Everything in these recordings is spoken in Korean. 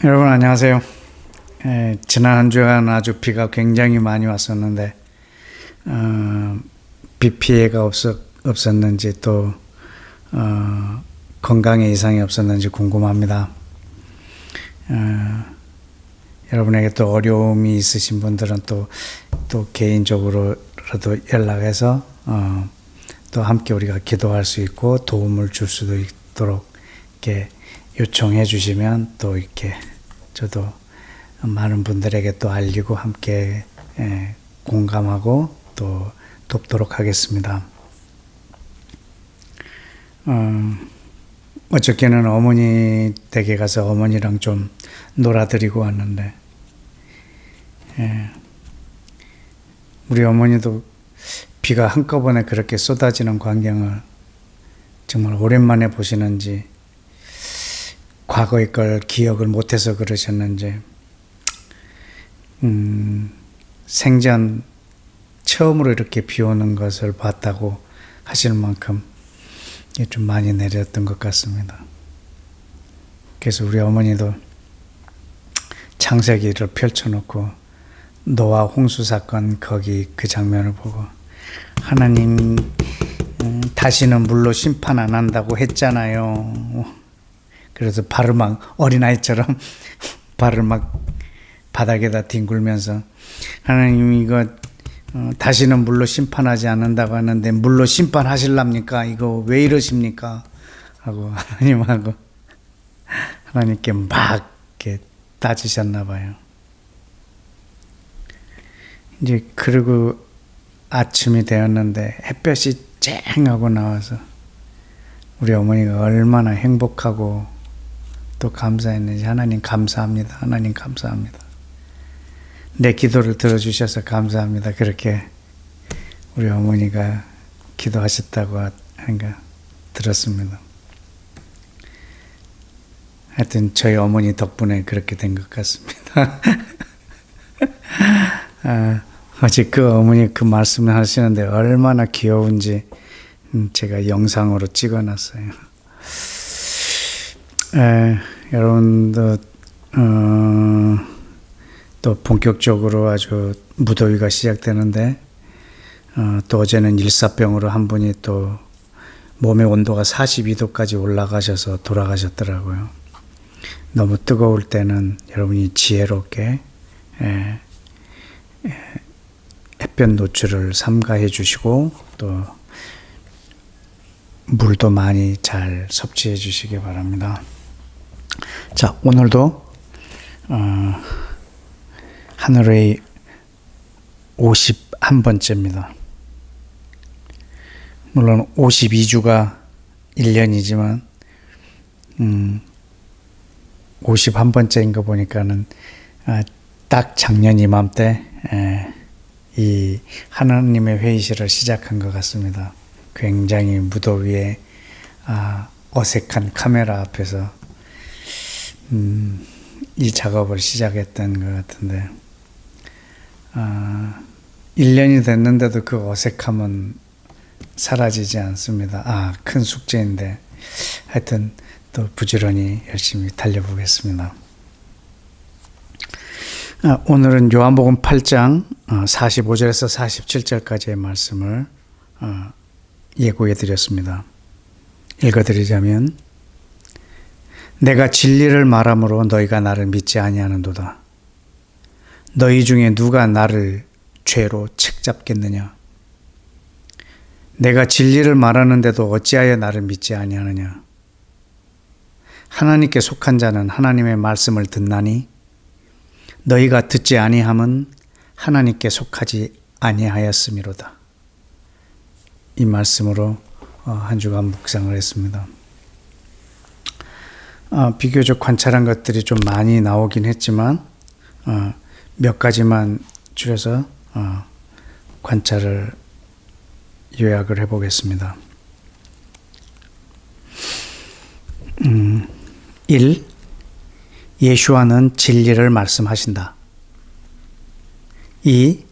여러분 안녕하세요. 지난 한 주간 아주 비가 굉장히 많이 왔었는데 비 피해가 없었는지 또 건강에 이상이 없었는지 궁금합니다. 여러분에게 또 어려움이 있으신 분들은 또 개인적으로라도 연락해서 또 함께 우리가 기도할 수 있고 도움을 줄 수도 있도록 이렇게 요청해 주시면 또 이렇게 저도 많은 분들에게 또 알리고 함께 공감하고 또 돕도록 하겠습니다. 어저께는 어머니 댁에 가서 어머니랑 좀 놀아드리고 왔는데 우리 어머니도 비가 한꺼번에 그렇게 쏟아지는 광경을 정말 오랜만에 보시는지 과거의 걸 기억을 못해서 그러셨는지 생전 처음으로 이렇게 비 오는 것을 봤다고 하실 만큼 좀 많이 내렸던 것 같습니다. 그래서 우리 어머니도 창세기를 펼쳐놓고 노아 홍수 사건 거기 그 장면을 보고 하나님 다시는 물로 심판 안 한다고 했잖아요. 그래서 발을 막 어린아이처럼 발을 막 바닥에다 뒹굴면서 하나님 이거 다시는 물로 심판하지 않는다고 하는데 물로 심판하실랍니까? 이거 왜 이러십니까? 하고 하나님께 막 이렇게 따지셨나 봐요. 이제 그리고 아침이 되었는데 햇볕이 쨍하고 나와서 우리 어머니가 얼마나 행복하고 또 감사했는지 하나님 감사합니다. 하나님 감사합니다. 내 기도를 들어주셔서 감사합니다. 그렇게 우리 어머니가 기도하셨다고 하니까 들었습니다. 하여튼 저희 어머니 덕분에 그렇게 된 것 같습니다. 어제 그 어머니 그 말씀을 하시는데 얼마나 귀여운지 제가 영상으로 찍어놨어요. 여러분도 또 본격적으로 아주 무더위가 시작되는데 또 어제는 일사병으로 한 분이 또 몸의 온도가 42도까지 올라가셔서 돌아가셨더라고요. 너무 뜨거울 때는 여러분이 지혜롭게 햇볕 노출을 삼가해 주시고 또 물도 많이 잘 섭취해 주시기 바랍니다. 자, 오늘도 하늘의 51번째입니다. 물론 52주가 1년이지만 51번째인 거 보니까는 딱 작년 이맘때 이 하나님의 회의실을 시작한 것 같습니다. 굉장히 무더위에 어색한 카메라 앞에서 이 작업을 시작했던 것 같은데 1년이 됐는데도 그 어색함은 사라지지 않습니다. 큰 숙제인데 하여튼 또 부지런히 열심히 달려보겠습니다. 오늘은 요한복음 8장 45절에서 47절까지의 말씀을 예고해 드렸습니다. 읽어드리자면 내가 진리를 말함으로 너희가 나를 믿지 아니하는도다. 너희 중에 누가 나를 죄로 책잡겠느냐? 내가 진리를 말하는데도 어찌하여 나를 믿지 아니하느냐? 하나님께 속한 자는 하나님의 말씀을 듣나니 너희가 듣지 아니함은 하나님께 속하지 아니하였음이로다. 이 말씀으로 한 주간 묵상을 했습니다. 비교적 관찰한 것들이 좀 많이 나오긴 했지만 몇 가지만 줄여서 관찰을 요약을 해보겠습니다. 1. 예수와는 진리를 말씀하신다. 2.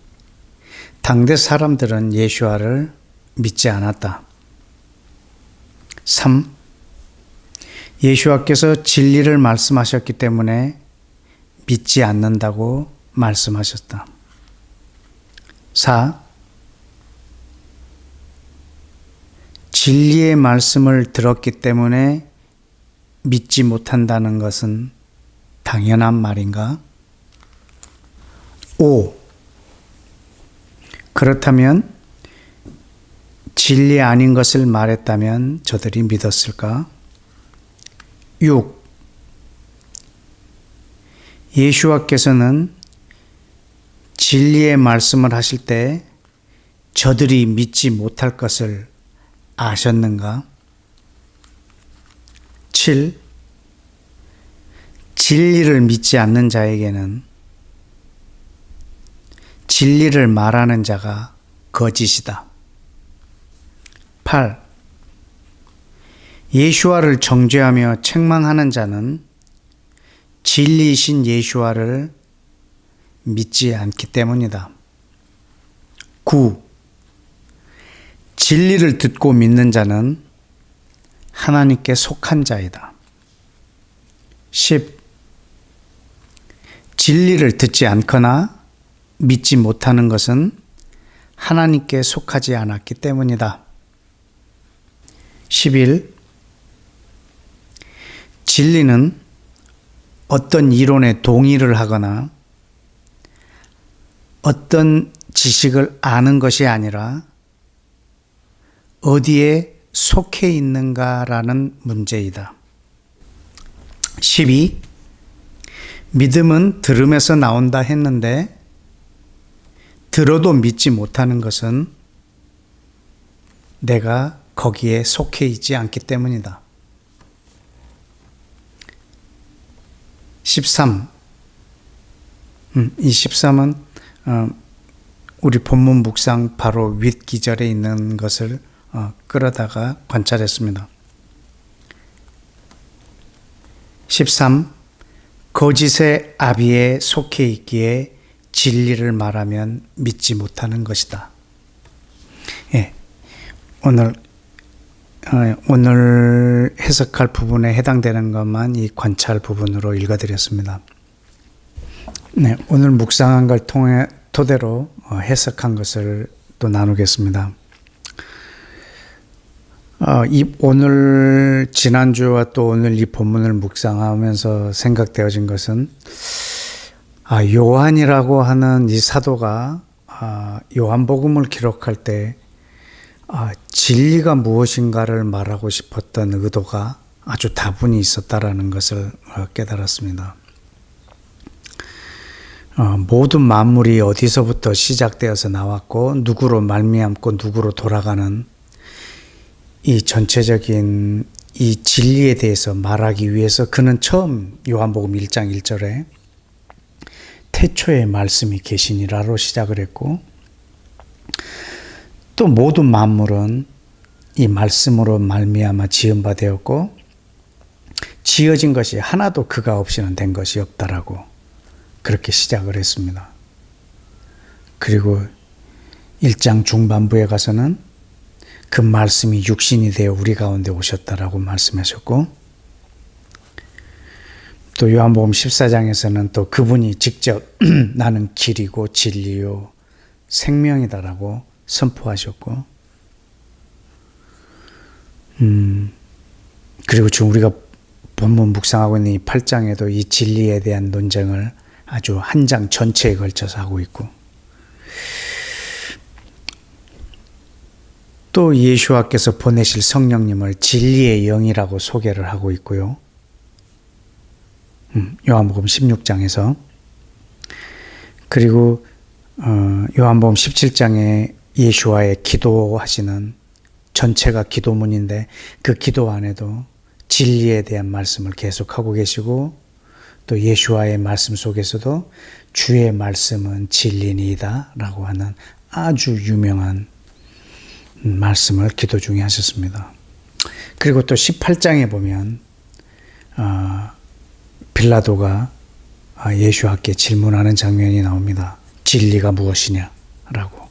당대 사람들은 예수와를 믿지 않았다. 3. 예수와께서 진리를 말씀하셨기 때문에 믿지 않는다고 말씀하셨다. 4. 진리의 말씀을 들었기 때문에 믿지 못한다는 것은 당연한 말인가? 5. 그렇다면 진리 아닌 것을 말했다면 저들이 믿었을까? 6. 예수와께서는 진리의 말씀을 하실 때 저들이 믿지 못할 것을 아셨는가? 7. 진리를 믿지 않는 자에게는 진리를 말하는 자가 거짓이다. 8. 예수와를 정죄하며 책망하는 자는 진리이신 예수와를 믿지 않기 때문이다. 9. 진리를 듣고 믿는 자는 하나님께 속한 자이다. 10. 진리를 듣지 않거나 믿지 못하는 것은 하나님께 속하지 않았기 때문이다. 11. 진리는 어떤 이론에 동의를 하거나 어떤 지식을 아는 것이 아니라 어디에 속해 있는가라는 문제이다. 12. 믿음은 들음에서 나온다 했는데 들어도 믿지 못하는 것은 내가 거기에 속해 있지 않기 때문이다. 13. 이 13은 우리 본문 묵상 바로 윗 기절에 있는 것을 끌어다가 관찰했습니다. 13. 거짓의 아비에 속해 있기에 진리를 말하면 믿지 못하는 것이다. 예, 오늘 해석할 부분에 해당되는 것만 이 관찰 부분으로 읽어드렸습니다. 네, 오늘 묵상한 걸 토대로 해석한 것을 또 나누겠습니다. 오늘 지난주와 또 오늘 이 본문을 묵상하면서 생각되어진 것은 요한이라고 하는 이 사도가 요한복음을 기록할 때 진리가 무엇인가를 말하고 싶었던 의도가 아주 다분히 있었다라는 것을 깨달았습니다. 모든 만물이 어디서부터 시작되어서 나왔고 누구로 말미암고 누구로 돌아가는 이 전체적인 이 진리에 대해서 말하기 위해서 그는 처음 요한복음 1장 1절에 태초에 말씀이 계시니라로 시작을 했고 또 모든 만물은 이 말씀으로 말미암아 지은 바 되었고 지어진 것이 하나도 그가 없이는 된 것이 없다라고 그렇게 시작을 했습니다. 그리고 1장 중반부에 가서는 그 말씀이 육신이 되어 우리 가운데 오셨다라고 말씀하셨고 또 요한복음 14장에서는 또 그분이 직접 나는 길이고 진리요 생명이다라고 선포하셨고 그리고 지금 우리가 본문 묵상하고 있는 이 8장에도 이 진리에 대한 논쟁을 아주 한 장 전체에 걸쳐서 하고 있고 또 예수와께서 보내실 성령님을 진리의 영이라고 소개를 하고 있고요. 요한복음 16장에서 그리고 요한복음 17장에 예수와의 기도하시는 전체가 기도문인데 그 기도 안에도 진리에 대한 말씀을 계속하고 계시고 또 예수와의 말씀 속에서도 주의 말씀은 진리니이다 라고 하는 아주 유명한 말씀을 기도 중에 하셨습니다. 그리고 또 18장에 보면 빌라도가 예수와께 질문하는 장면이 나옵니다. 진리가 무엇이냐라고.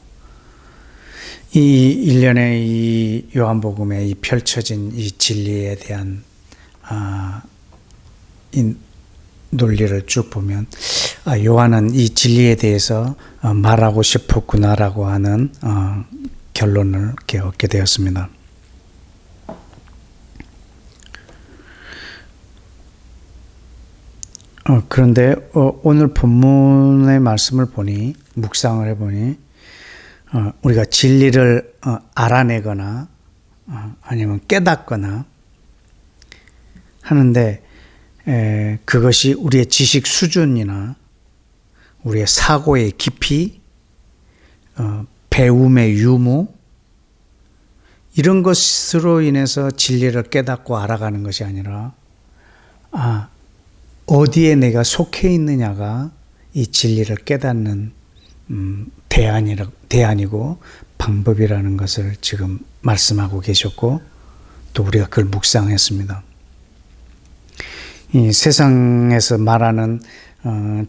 이 일련의 이 요한복음에 이 펼쳐진 이 진리에 대한 이 논리를 쭉 보면 요한은 이 진리에 대해서 말하고 싶었구나라고 하는 결론을 이렇게 얻게 되었습니다. 그런데 오늘 본문의 말씀을 보니, 묵상을 해보니 우리가 진리를 알아내거나 아니면 깨닫거나 하는데 그것이 우리의 지식 수준이나 우리의 사고의 깊이, 배움의 유무, 이런 것으로 인해서 진리를 깨닫고 알아가는 것이 아니라 어디에 내가 속해 있느냐가 이 진리를 깨닫는 대안이고 방법이라는 것을 지금 말씀하고 계셨고, 또 우리가 그걸 묵상했습니다. 이 세상에서 말하는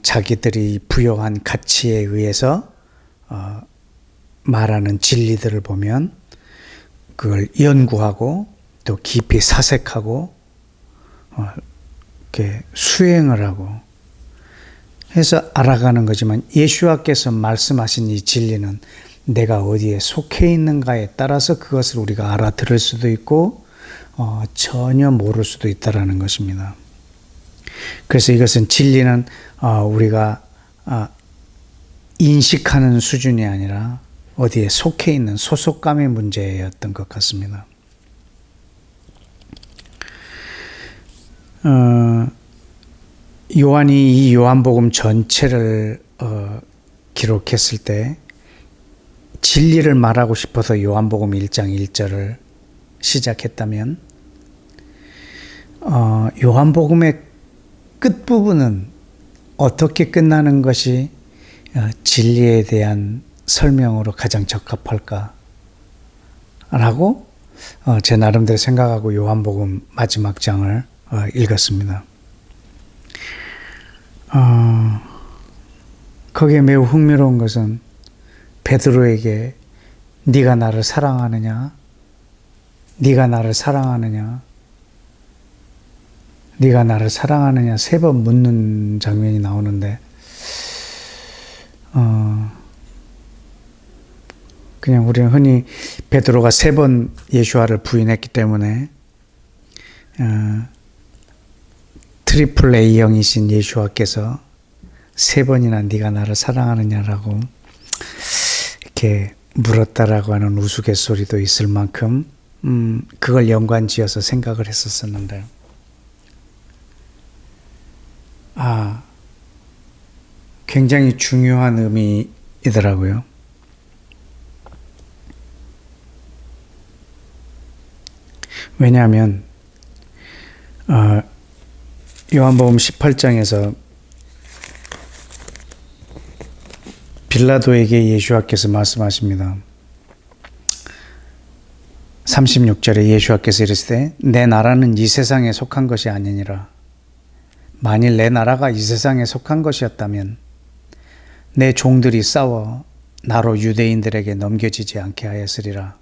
자기들이 부여한 가치에 의해서 말하는 진리들을 보면 그걸 연구하고 또 깊이 사색하고 이렇게 수행을 하고 해서 알아가는 거지만, 예수와께서 말씀하신 이 진리는 내가 어디에 속해 있는가에 따라서 그것을 우리가 알아들을 수도 있고 전혀 모를 수도 있다라는 것입니다. 그래서 이것은 진리는 우리가 인식하는 수준이 아니라 어디에 속해 있는 소속감의 문제였던 것 같습니다. 요한이 이 요한복음 전체를 기록했을 때 진리를 말하고 싶어서 요한복음 1장 1절을 시작했다면, 요한복음의 끝부분은 어떻게 끝나는 것이 진리에 대한 설명으로 가장 적합할까 라고 제 나름대로 생각하고 요한복음 마지막 장을 읽었습니다. 거기에 매우 흥미로운 것은 베드로에게 네가 나를 사랑하느냐, 네가 나를 사랑하느냐, 네가 나를 사랑하느냐 3번 묻는 장면이 나오는데, 그냥 우리는 흔히 베드로가 3번 예수와를 부인했기 때문에 트리플 A형이신 예수와께서 3번이나 네가 나를 사랑하느냐라고 이렇게 물었다라고 하는 우스갯소리도 있을 만큼 그걸 연관지어서 생각을 했었었는데, 굉장히 중요한 의미이더라고요. 왜냐하면 요한복음 18장에서 빌라도에게 예수와께서 말씀하십니다. 36절에 예수와께서 이르시되 내 나라는 이 세상에 속한 것이 아니니라. 만일 내 나라가 이 세상에 속한 것이었다면 내 종들이 싸워 나로 유대인들에게 넘겨지지 않게 하였으리라.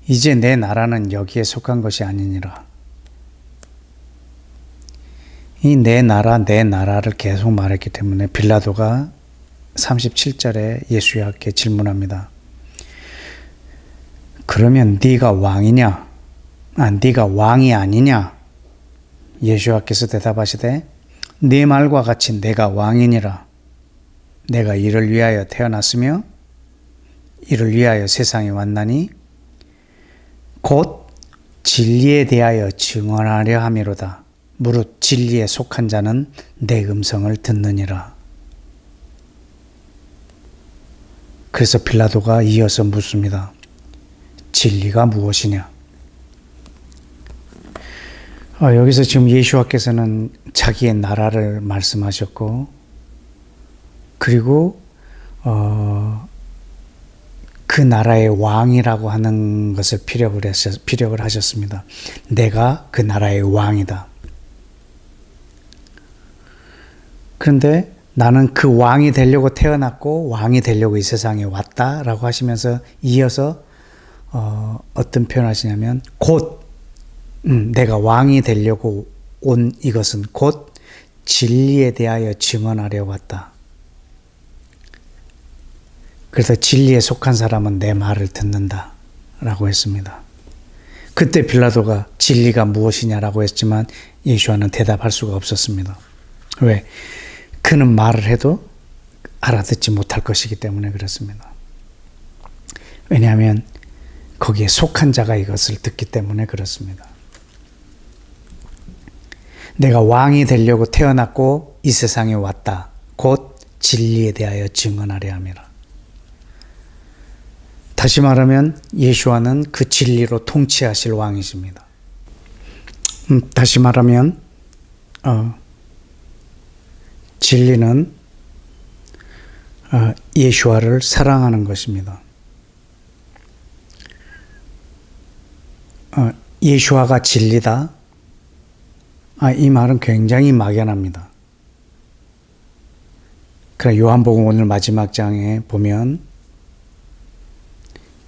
이제 내 나라는 여기에 속한 것이 아니니라. 이 내 나라를 계속 말했기 때문에 빌라도가 37절에 예수야께 질문합니다. 그러면 네가 왕이냐? 네가 왕이 아니냐? 예수야께서 대답하시되 네 말과 같이 내가 왕이니라. 내가 이를 위하여 태어났으며 이를 위하여 세상에 왔나니 곧 진리에 대하여 증언하려 함이로다. 무릇 진리에 속한 자는 내 음성을 듣느니라. 그래서 빌라도가 이어서 묻습니다. 진리가 무엇이냐? 여기서 지금 예수와께서는 자기의 나라를 말씀하셨고, 그리고 그 나라의 왕이라고 하는 것을 피력을 하셨습니다. 내가 그 나라의 왕이다. 그런데 나는 그 왕이 되려고 태어났고 왕이 되려고 이 세상에 왔다라고 하시면서 이어서 어떤 표현을 하시냐면 곧 내가 왕이 되려고 온 이것은 곧 진리에 대하여 증언하려 왔다. 그래서 진리에 속한 사람은 내 말을 듣는다 라고 했습니다. 그때 빌라도가 진리가 무엇이냐라고 했지만 예수와는 대답할 수가 없었습니다. 왜? 그는 말을 해도 알아듣지 못할 것이기 때문에 그렇습니다. 왜냐하면 거기에 속한 자가 이것을 듣기 때문에 그렇습니다. 내가 왕이 되려고 태어났고 이 세상에 왔다. 곧 진리에 대하여 증언하려 함이라. 다시 말하면 예수와는 그 진리로 통치하실 왕이십니다. 다시 말하면 진리는 예수와를 사랑하는 것입니다. 예수와가 진리다. 이 말은 굉장히 막연합니다. 그러나 요한복음 오늘 마지막 장에 보면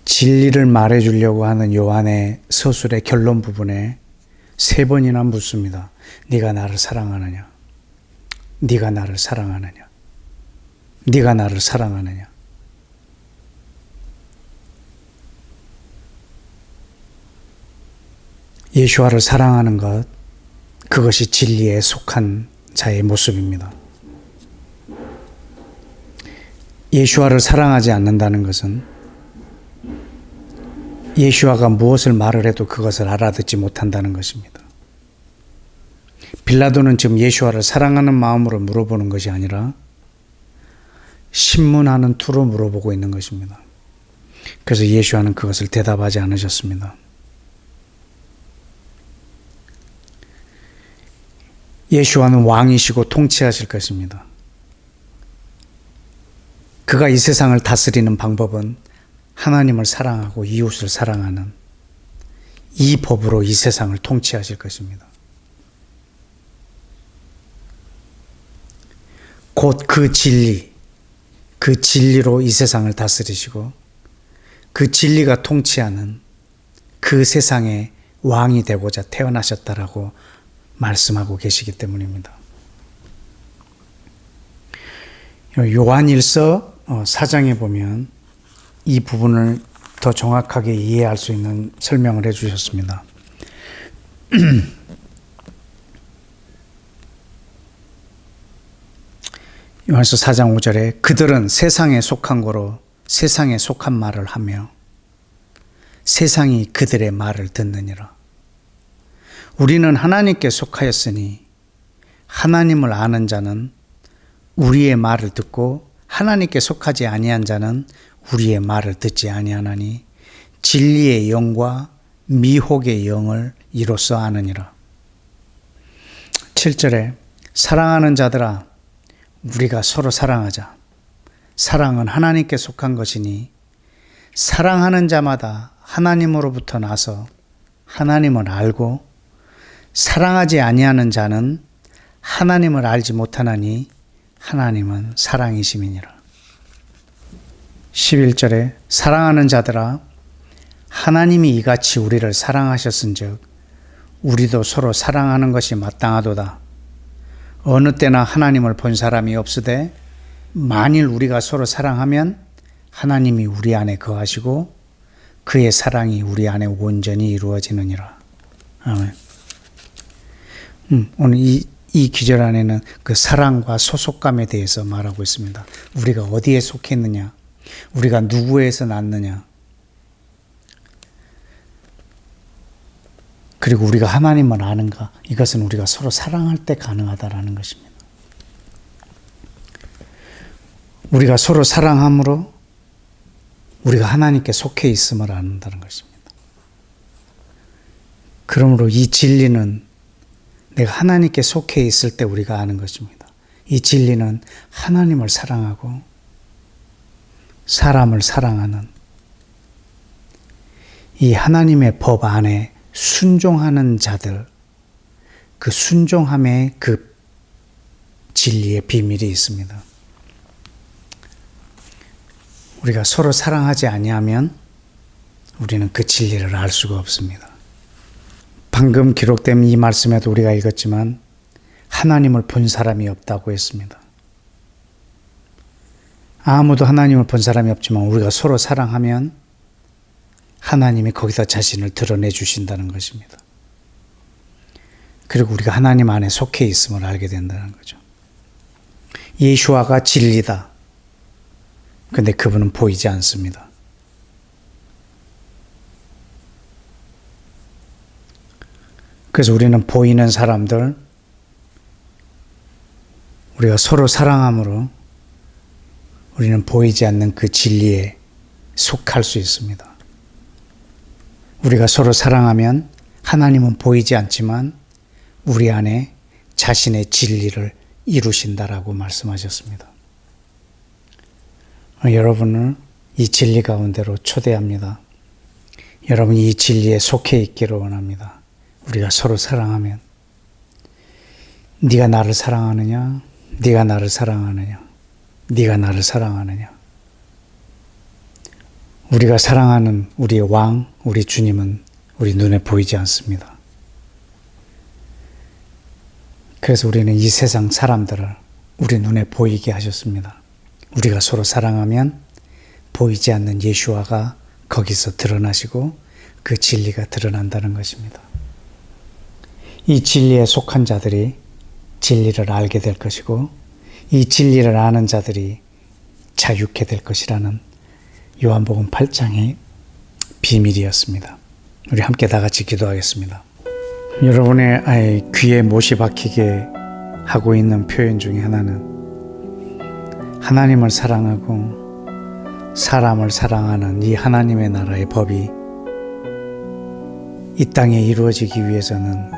진리를 말해주려고 하는 요한의 서술의 결론 부분에 3번이나 묻습니다. 네가 나를 사랑하느냐? 네가 나를 사랑하느냐? 네가 나를 사랑하느냐? 예수와를 사랑하는 것, 그것이 진리에 속한 자의 모습입니다. 예수와를 사랑하지 않는다는 것은 예수와가 무엇을 말을 해도 그것을 알아듣지 못한다는 것입니다. 빌라도는 지금 예수와를 사랑하는 마음으로 물어보는 것이 아니라 신문하는 투로 물어보고 있는 것입니다. 그래서 예수와는 그것을 대답하지 않으셨습니다. 예수와는 왕이시고 통치하실 것입니다. 그가 이 세상을 다스리는 방법은 하나님을 사랑하고 이웃을 사랑하는 이 법으로 이 세상을 통치하실 것입니다. 곧 그 진리로 이 세상을 다스리시고 그 진리가 통치하는 그 세상의 왕이 되고자 태어나셨다라고 말씀하고 계시기 때문입니다. 요한일서 4장에 보면 이 부분을 더 정확하게 이해할 수 있는 설명을 해주셨습니다. 요한일서 4장 5절에 그들은 세상에 속한 거로 세상에 속한 말을 하며 세상이 그들의 말을 듣느니라. 우리는 하나님께 속하였으니 하나님을 아는 자는 우리의 말을 듣고 하나님께 속하지 아니한 자는 우리의 말을 듣지 아니하나니 진리의 영과 미혹의 영을 이로써 아느니라. 7절에 사랑하는 자들아 우리가 서로 사랑하자. 사랑은 하나님께 속한 것이니 사랑하는 자마다 하나님으로부터 나서 하나님을 알고 사랑하지 아니하는 자는 하나님을 알지 못하나니 하나님은 사랑이심이니라. 11절에 사랑하는 자들아 하나님이 이같이 우리를 사랑하셨은즉 우리도 서로 사랑하는 것이 마땅하도다. 어느 때나 하나님을 본 사람이 없으되 만일 우리가 서로 사랑하면 하나님이 우리 안에 거하시고 그의 사랑이 우리 안에 온전히 이루어지느니라. 아멘. 오늘 이 기절 안에는 그 사랑과 소속감에 대해서 말하고 있습니다. 우리가 어디에 속했느냐? 우리가 누구에서 났느냐? 그리고 우리가 하나님을 아는가? 이것은 우리가 서로 사랑할 때 가능하다라는 것입니다. 우리가 서로 사랑함으로 우리가 하나님께 속해 있음을 안다는 것입니다. 그러므로 이 진리는 내가 하나님께 속해 있을 때 우리가 아는 것입니다. 이 진리는 하나님을 사랑하고 사람을 사랑하는 이 하나님의 법 안에 순종하는 자들, 그 순종함에 그 진리의 비밀이 있습니다. 우리가 서로 사랑하지 아니하면 우리는 그 진리를 알 수가 없습니다. 방금 기록된 이 말씀에도 우리가 읽었지만 하나님을 본 사람이 없다고 했습니다. 아무도 하나님을 본 사람이 없지만 우리가 서로 사랑하면 하나님이 거기서 자신을 드러내 주신다는 것입니다. 그리고 우리가 하나님 안에 속해 있음을 알게 된다는 거죠. 예수와가 진리다. 근데 그분은 보이지 않습니다. 그래서 우리는 보이는 사람들, 우리가 서로 사랑함으로 우리는 보이지 않는 그 진리에 속할 수 있습니다. 우리가 서로 사랑하면 하나님은 보이지 않지만 우리 안에 자신의 진리를 이루신다라고 말씀하셨습니다. 여러분을 이 진리 가운데로 초대합니다. 여러분이 이 진리에 속해 있기를 원합니다. 우리가 서로 사랑하면 네가 나를 사랑하느냐? 네가 나를 사랑하느냐? 네가 나를 사랑하느냐? 우리가 사랑하는 우리의 왕, 우리 주님은 우리 눈에 보이지 않습니다. 그래서 우리는 이 세상 사람들을 우리 눈에 보이게 하셨습니다. 우리가 서로 사랑하면 보이지 않는 예수와가 거기서 드러나시고 그 진리가 드러난다는 것입니다. 이 진리에 속한 자들이 진리를 알게 될 것이고 이 진리를 아는 자들이 자유케 될 것이라는 요한복음 8장의 비밀이었습니다. 우리 함께 다 같이 기도하겠습니다. 여러분의 귀에 못이 박히게 하고 있는 표현 중에 하나는 하나님을 사랑하고 사람을 사랑하는 이 하나님의 나라의 법이 이 땅에 이루어지기 위해서는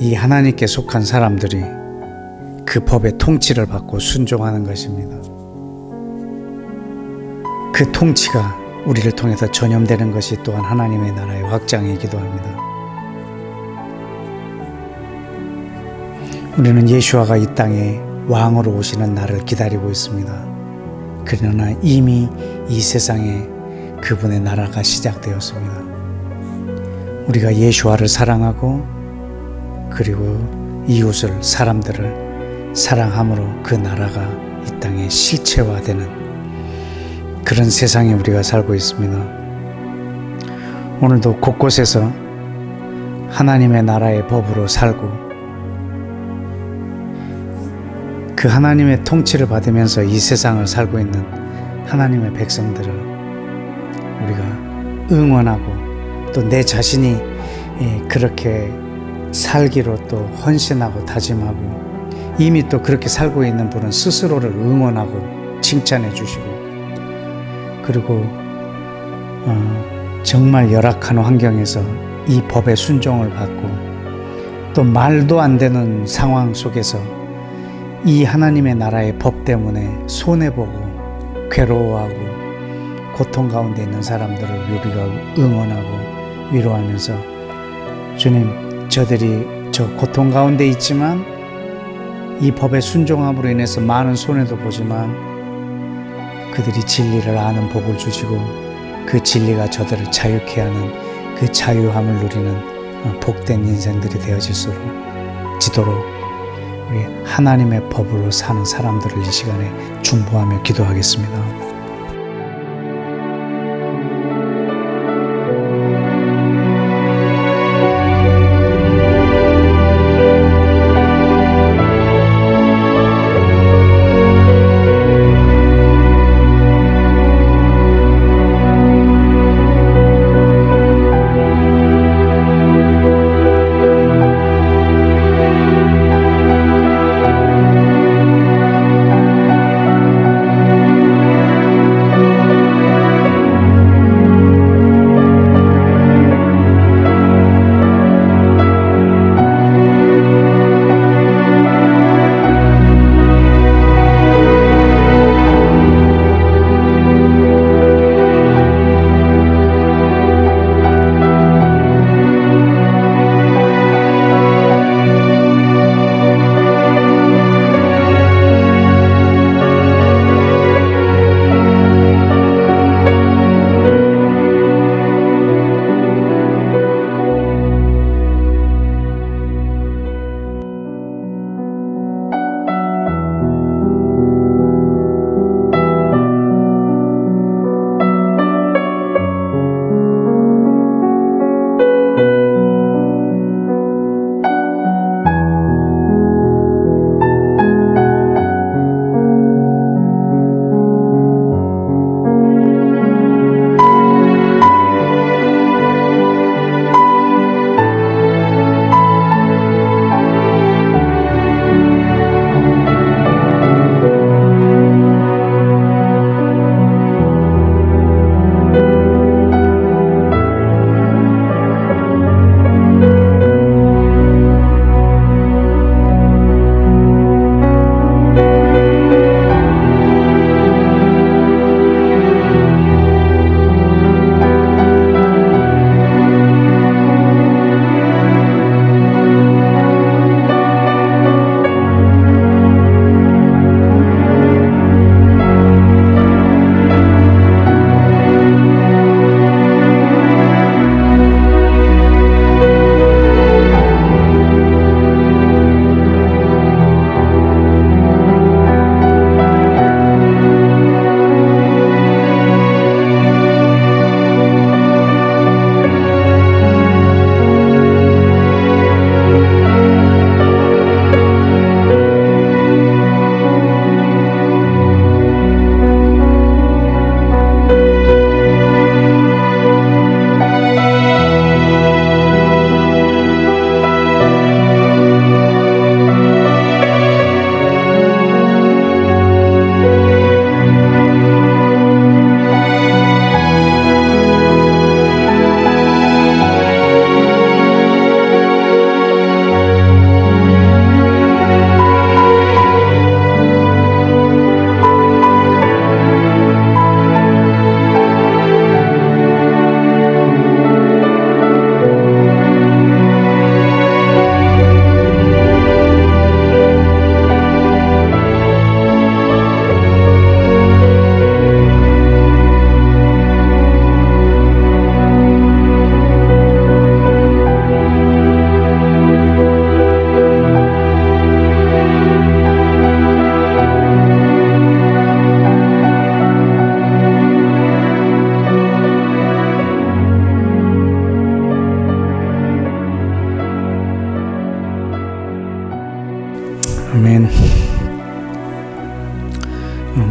이 하나님께 속한 사람들이 그 법의 통치를 받고 순종하는 것입니다. 그 통치가 우리를 통해서 전염되는 것이 또한 하나님의 나라의 확장이기도 합니다. 우리는 예수와가 이 땅에 왕으로 오시는 날을 기다리고 있습니다. 그러나 이미 이 세상에 그분의 나라가 시작되었습니다. 우리가 예수와를 사랑하고 그리고 이웃을, 사람들을 사랑함으로 그 나라가 이 땅에 실체화되는 그런 세상에 우리가 살고 있습니다. 오늘도 곳곳에서 하나님의 나라의 법으로 살고 그 하나님의 통치를 받으면서 이 세상을 살고 있는 하나님의 백성들을 우리가 응원하고 또 내 자신이 그렇게 살기로 또 헌신하고 다짐하고 이미 또 그렇게 살고 있는 분은 스스로를 응원하고 칭찬해 주시고 그리고 정말 열악한 환경에서 이 법의 순종을 받고 또 말도 안 되는 상황 속에서 이 하나님의 나라의 법 때문에 손해보고 괴로워하고 고통 가운데 있는 사람들을 우리가 응원하고 위로하면서 주님, 저들이 저 고통 가운데 있지만 이 법의 순종함으로 인해서 많은 손해도 보지만 그들이 진리를 아는 복을 주시고 그 진리가 저들을 자유케 하는 그 자유함을 누리는 복된 인생들이 되어지도록 우리 하나님의 법으로 사는 사람들을 이 시간에 중보하며 기도하겠습니다.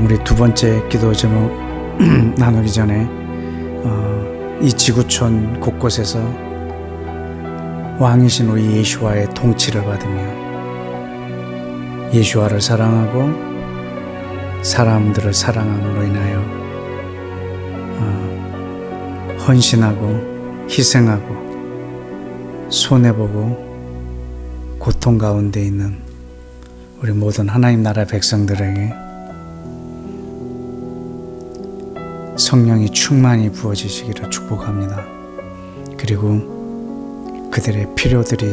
우리 두 번째 기도 제목 나누기 전에 이 지구촌 곳곳에서 왕이신 우리 예수와의 통치를 받으며 예수와를 사랑하고 사람들을 사랑함으로 인하여 헌신하고 희생하고 손해보고 고통 가운데 있는 우리 모든 하나님 나라 백성들에게 성령이 충만히 부어지시기를 축복합니다. 그리고 그들의 필요들이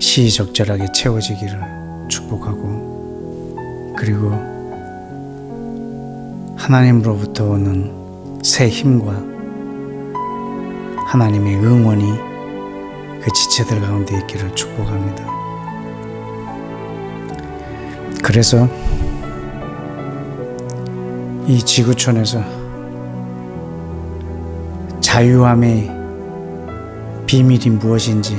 시의적절하게 채워지기를 축복하고, 그리고 하나님으로부터 오는 새 힘과 하나님의 응원이 그 지체들 가운데 있기를 축복합니다. 그래서 이 지구촌에서 자유함의 비밀이 무엇인지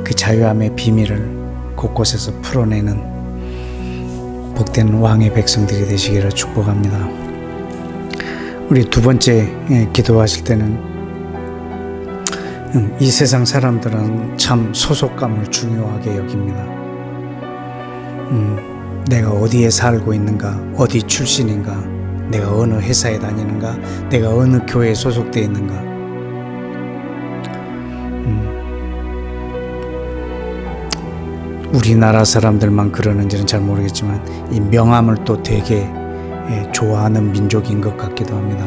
그 자유함의 비밀을 곳곳에서 풀어내는 복된 왕의 백성들이 되시기를 축복합니다. 우리 두 번째 기도하실 때는 이 세상 사람들은 참 소속감을 중요하게 여깁니다. 내가 어디에 살고 있는가, 어디 출신인가, 내가 어느 회사에 다니는가, 내가 어느 교회에 소속되어 있는가. 우리나라 사람들만 그러는지는 잘 모르겠지만 이 명함을 또 되게 좋아하는 민족인 것 같기도 합니다.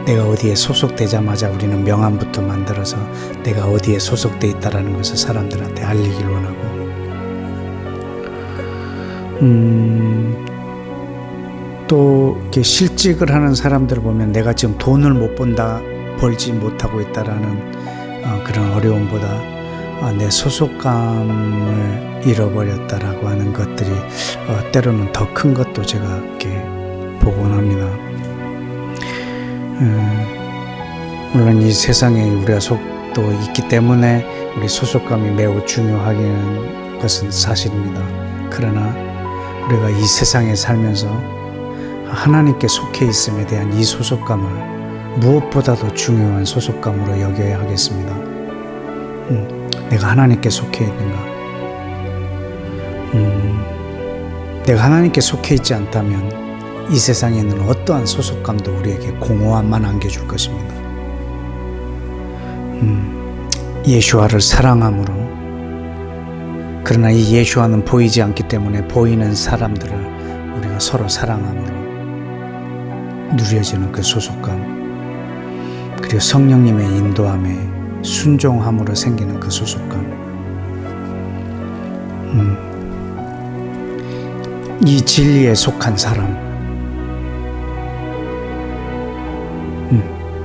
내가 어디에 소속되자마자 우리는 명함부터 만들어서 내가 어디에 소속되어 있다는 것을 사람들한테 알리길 원하고, 또 이렇게 실직을 하는 사람들을 보면 내가 지금 돈을 못 벌지 못하고 있다라는 그런 어려움보다 내 소속감을 잃어버렸다라고 하는 것들이 때로는 더 큰 것도 제가 이렇게 보곤 합니다. 물론 이 세상에 우리가 속도 있기 때문에 우리 소속감이 매우 중요하긴 것은 사실입니다. 그러나 우리가 이 세상에 살면서 하나님께 속해 있음에 대한 이 소속감을 무엇보다도 중요한 소속감으로 여겨야 하겠습니다. 내가 하나님께 속해 있는가? 내가 하나님께 속해 있지 않다면 이 세상에 있는 어떠한 소속감도 우리에게 공허함만 안겨줄 것입니다. 예수와를 사랑함으로, 그러나 이 예수와는 보이지 않기 때문에 보이는 사람들을 우리가 서로 사랑함으로 누려지는 그 소속감, 그리고 성령님의 인도함에 순종함으로 생기는 그 소속감, 이 진리에 속한 사람,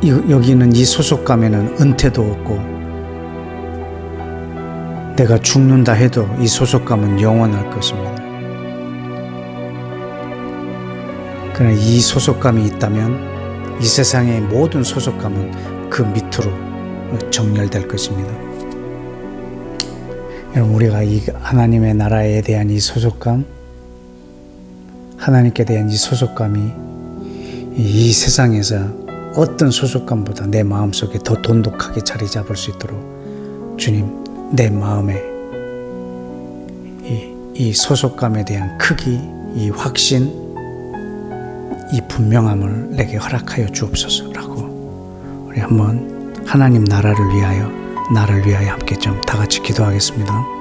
여기는 이 소속감에는 은퇴도 없고 내가 죽는다 해도 이 소속감은 영원할 것입니다. 그러나 이 소속감이 있다면 이 세상의 모든 소속감은 그 밑으로 정렬될 것입니다. 여러분, 우리가 이 하나님의 나라에 대한 이 소속감, 하나님께 대한 이 소속감이 이 세상에서 어떤 소속감보다 내 마음속에 더 돈독하게 자리 잡을 수 있도록 주님, 내 마음에 이 소속감에 대한 크기, 이 확신, 이 분명함을 내게 허락하여 주옵소서라고 우리 한번 하나님 나라를 위하여, 나를 위하여 함께 좀 다 같이 기도하겠습니다.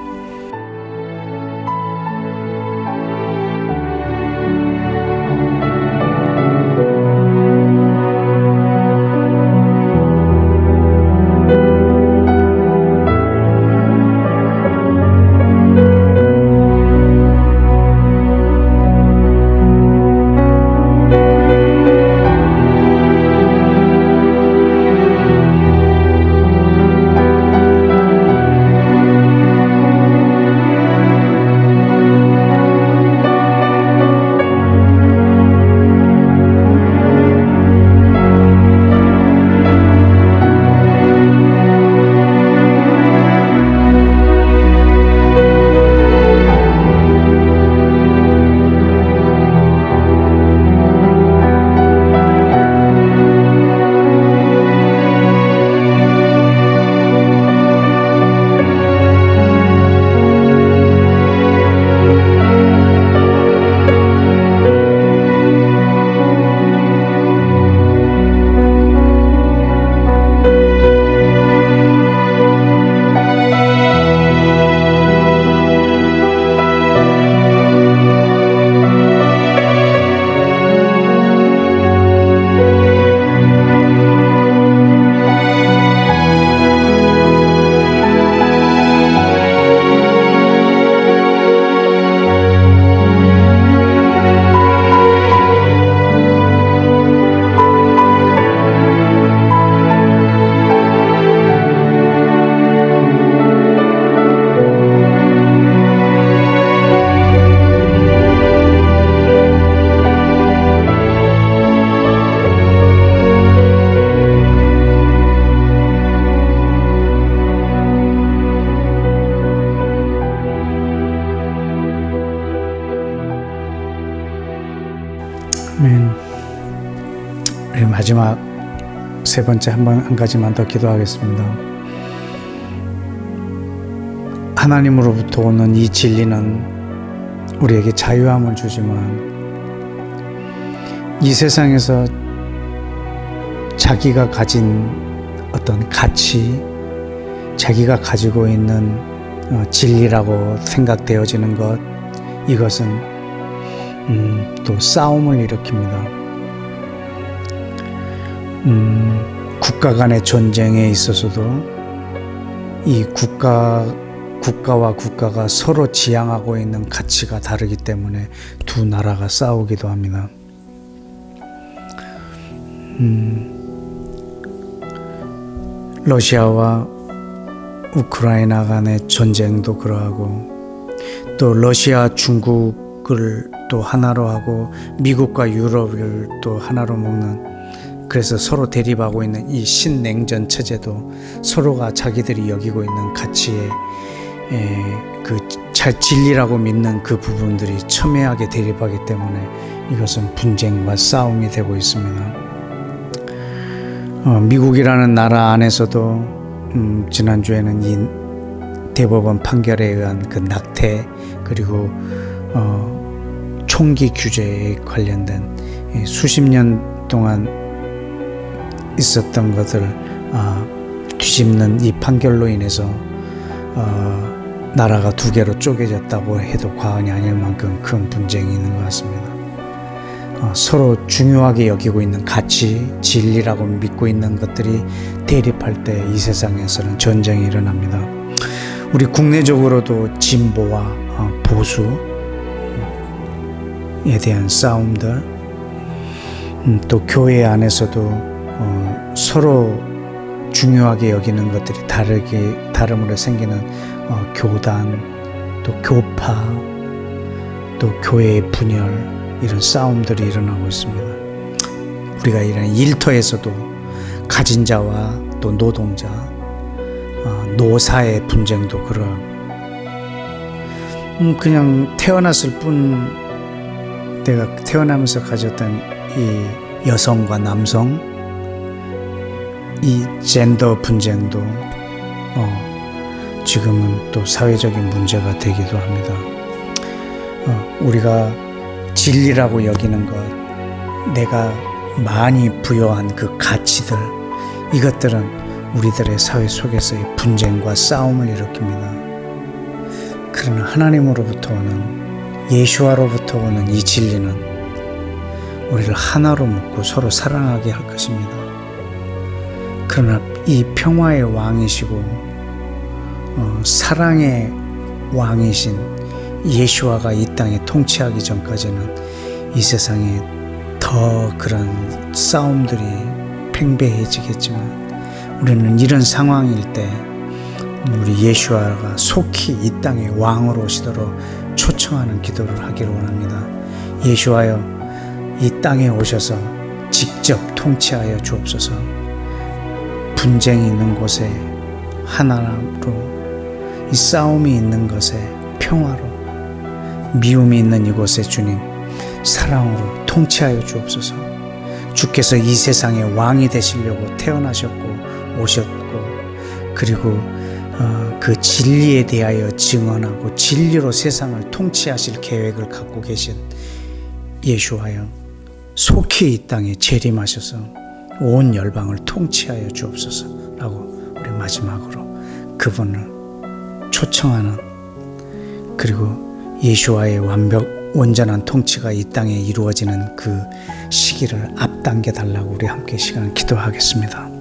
아멘. 우리 마지막 세 번째 한 가지만 더 기도하겠습니다. 하나님으로부터 오는 이 진리는 우리에게 자유함을 주지만 이 세상에서 자기가 가진 어떤 가치, 자기가 가지고 있는 진리라고 생각되어지는 것, 이것은 또 싸움을 일으킵니다. 국가 간의 전쟁에 있어서도 이 국가와 국가가 서로 지향하고 있는 가치가 다르기 때문에 두 나라가 싸우기도 합니다. 러시아와 우크라이나 간의 전쟁도 그러하고, 또 러시아 중국을 또 하나로 하고 미국과 유럽을 또 하나로 먹는, 그래서 서로 대립하고 있는 이 신냉전 체제도 서로가 자기들이 여기고 있는 가치에 그 진리라고 믿는 그 부분들이 첨예하게 대립하기 때문에 이것은 분쟁과 싸움이 되고 있습니다. 미국이라는 나라 안에서도 지난주에는 이 대법원 판결에 의한 그 낙태, 그리고 총기 규제에 관련된 수십 년 동안 있었던 것을 뒤집는 이 판결로 인해서 나라가 두 개로 쪼개졌다고 해도 과언이 아닐 만큼 큰 분쟁이 있는 것 같습니다. 서로 중요하게 여기고 있는 가치, 진리라고 믿고 있는 것들이 대립할 때 이 세상에서는 전쟁이 일어납니다. 우리 국내적으로도 진보와 보수에 대한 싸움들, 또 교회 안에서도 서로 중요하게 여기는 것들이 다름으로 생기는 교단, 또 교파, 또 교회의 분열, 이런 싸움들이 일어나고 있습니다. 우리가 이런 일터에서도 가진 자와 또 노동자, 노사의 분쟁도 그러하고, 그냥 태어났을 뿐, 내가 태어나면서 가졌던 이 여성과 남성, 이 젠더 분쟁도 지금은 또 사회적인 문제가 되기도 합니다. 우리가 진리라고 여기는 것, 내가 많이 부여한 그 가치들, 이것들은 우리들의 사회 속에서의 분쟁과 싸움을 일으킵니다. 그러나 하나님으로부터 오는, 예수와로부터 오는 이 진리는 우리를 하나로 묶고 서로 사랑하게 할 것입니다. 그러나 이 평화의 왕이시고 사랑의 왕이신 예수와가 이 땅에 통치하기 전까지는 이 세상에 더 그런 싸움들이 팽배해지겠지만, 우리는 이런 상황일 때 우리 예수와가 속히 이 땅에 왕으로 오시도록 초청하는 기도를 하기를 원합니다. 예수와여, 이 땅에 오셔서 직접 통치하여 주옵소서. 분쟁이 있는 곳에 하나로, 이 싸움이 있는 곳에 평화로, 미움이 있는 이곳에 주님 사랑으로 통치하여 주옵소서. 주께서 이 세상의 왕이 되시려고 태어나셨고 오셨고, 그리고 그 진리에 대하여 증언하고 진리로 세상을 통치하실 계획을 갖고 계신 예수하여 속히 이 땅에 재림하셔서 온 열방을 통치하여 주옵소서라고 우리 마지막으로 그분을 초청하는, 그리고 예수와의 온전한 통치가 이 땅에 이루어지는 그 시기를 앞당겨 달라고 우리 함께 시간 기도하겠습니다.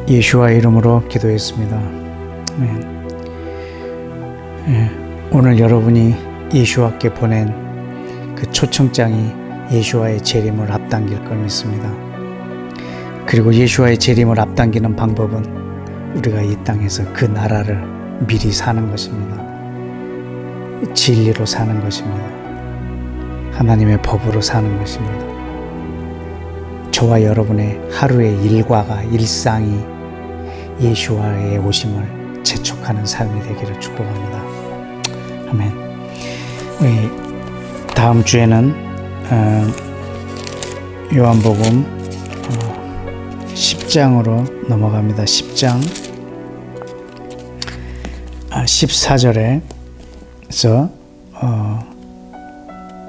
예수와 이름으로 기도했습니다. 아멘. 오늘 여러분이 예수와께 보낸 그 초청장이 예수와의 재림을 앞당길 걸 믿습니다. 그리고 예수와의 재림을 앞당기는 방법은 우리가 이 땅에서 그 나라를 미리 사는 것입니다. 진리로 사는 것입니다. 하나님의 법으로 사는 것입니다. 저와 여러분의 하루의 일과가 일상이 예수와의 오심을 재촉하는 삶이 되기를 축복합니다. 아멘. 우리 다음 주에는 요한복음 10장으로 넘어갑니다. 10장 14절에서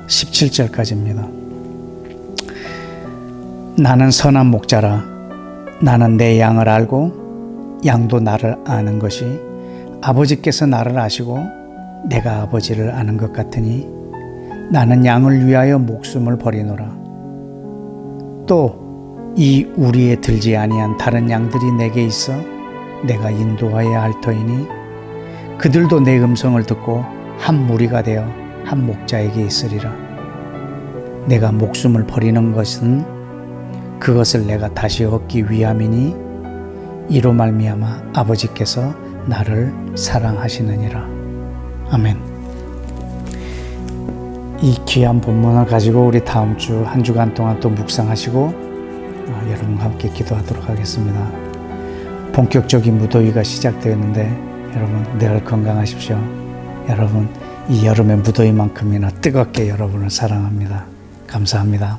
17절까지입니다. 나는 선한 목자라. 나는 내 양을 알고 양도 나를 아는 것이 아버지께서 나를 아시고 내가 아버지를 아는 것 같으니 나는 양을 위하여 목숨을 버리노라. 또 이 우리에 들지 아니한 다른 양들이 내게 있어 내가 인도하여야 할 터이니 그들도 내 음성을 듣고 한 무리가 되어 한 목자에게 있으리라. 내가 목숨을 버리는 것은 그것을 내가 다시 얻기 위함이니 이로 말미암아 아버지께서 나를 사랑하시느니라. 아멘. 이 귀한 본문을 가지고 우리 다음 주 한 주간 동안 또 묵상하시고 여러분과 함께 기도하도록 하겠습니다. 본격적인 무더위가 시작되었는데 여러분 늘 건강하십시오. 여러분 이 여름의 무더위만큼이나 뜨겁게 여러분을 사랑합니다. 감사합니다.